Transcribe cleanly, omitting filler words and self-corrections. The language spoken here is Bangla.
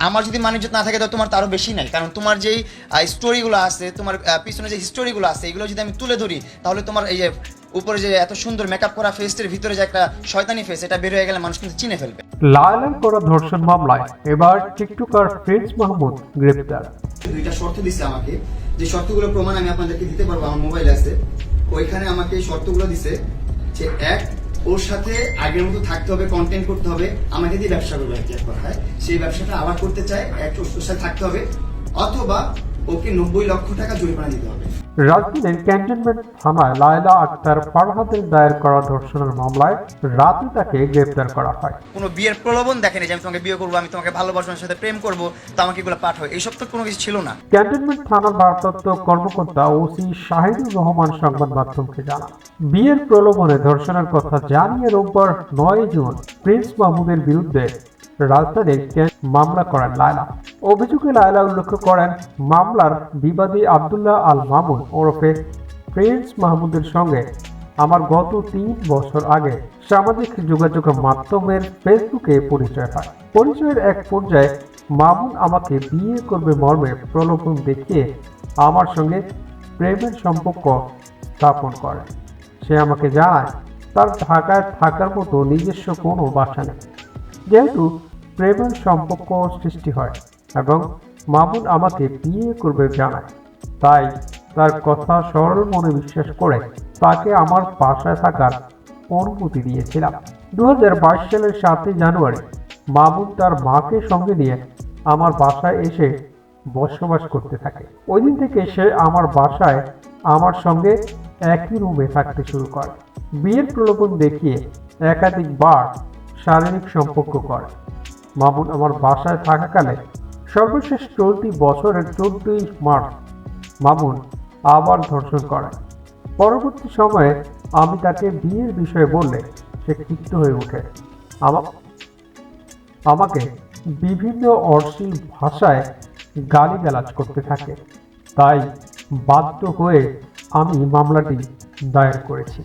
আমার যদি মানিজ্য না থাকে তো তোমার তো আরও বেশি নাই, কারণ তোমার যেই স্টোরিগুলো আছে, তোমার পিছনে যে হিস্টোরিগুলো আছে, এগুলো যদি আমি তুলে ধরি তাহলে তোমার এই যে উপরে যে এত সুন্দর মেকআপ করা ফেসের ভিতরে যে একটা শয়তানি ফেস, এটা বের হয়ে গেলে মানুষ কিন্তু চিনে ফেলবে। লায়লার করা ধর্ষণ মামলায় এবার টিকটকার প্রিন্স মাহমুদ গ্রেপ্তার। দুইটা শর্ত দিছে আমাকে, যে শর্তগুলো প্রমাণ আমি আপনাদেরকে দিতে পারবো, আমার মোবাইল আছে, ওইখানে আমাকে শর্তগুলো দিছে যে এক, ওর সাথে আগের মতো থাকতে হবে, কন্টেন্ট করতে হবে, আমাকে দিয়ে ব্যবসা করবে আর কি এক কথায়, সেই ব্যবসাটা আবার করতে চায়, ওর সাথে থাকতে হবে, অথবা ওকে 90 লক্ষ টাকা জরিমানা দিতে হবে। রাজধানীর ক্যান্টনমেন্ট থানায় লায়লা আক্তার ফারহাদের দায়ের করা ধর্ষণের মামলায় রাতে তাকে গ্রেপ্তার করা হয়। কোনো বিয়ের প্রলোভন দেখেনি যে আমি তোমাকে বিয়ে করবো, আমি তোমাকে ভালোবাসবো, আমার সাথে প্রেম করবো, তো আমাকে এগুলো পাঠ হয়, এইসব তো কোনো কিছু ছিল না। ক্যান্টনমেন্ট থানার ভারপ্রাপ্ত কর্মকর্তা ওসি শাহিদুর রহমান সংবাদ মাধ্যমকে জানান, বিয়ের প্রলোভনে ধর্ষণের কথা জানিয়ে রোববার 9 জুন প্রিন্স মাহমুদের বিরুদ্ধে রাজধানীর মামলা করেন লায়লা। অভিযোগে লায়লা উল্লেখ করেন, মামলার বিবাদী আব্দুল্লাহ আল মামুন ওরফে প্রিন্স মাহমুদের সঙ্গে আমার গত 3 বছর আগে সামাজিক যোগাযোগ মাধ্যমের ফেসবুকে পরিচয় হয়। পরিচয়ের এক পর্যায়ে মামুন আমাকে বিয়ে করবে মর্মে প্রলোভন দেখিয়ে আমার সঙ্গে প্রেমের সম্পর্ক স্থাপন করে। সে আমাকে জানায় তার ঢাকায় থাকার মতো নিজস্ব কোনো বাসা নেই। যেহেতু প্রেমের সম্পর্ক সৃষ্টি হয় এবং মামুন আমাকে বিয়ে করবে জানায়, তাই তার কথা সরল মনে বিশ্বাস করে তাকে আমার বাসায় থাকার অনুমতি দিয়েছিলাম। 2022 সালের 7 জানুয়ারি মামুন তার মাকে সঙ্গে নিয়ে আমার বাসায় এসে বসবাস করতে থাকে। ওই দিন থেকে সে আমার বাসায় আমার সঙ্গে একই রুমে থাকতে শুরু করে। বিয়ের প্রলোভন দেখিয়ে একাধিকবার শারীরিক সম্পর্ক করে। মামুন আমার বাসায় থাকাকালে সর্বশেষ চলতি বছরের 14 মার্চ মামুন আবার ধর্ষণ করে। পরবর্তী সময়ে আমি তাকে বিয়ের বিষয়ে বললে সে ক্ষিপ্ত হয়ে ওঠে, আমাকে বিভিন্ন অশ্লীল ভাষায় গালিগালাজ করতে থাকে। তাই বাধ্য হয়ে আমি মামলাটি দায়ের করেছি।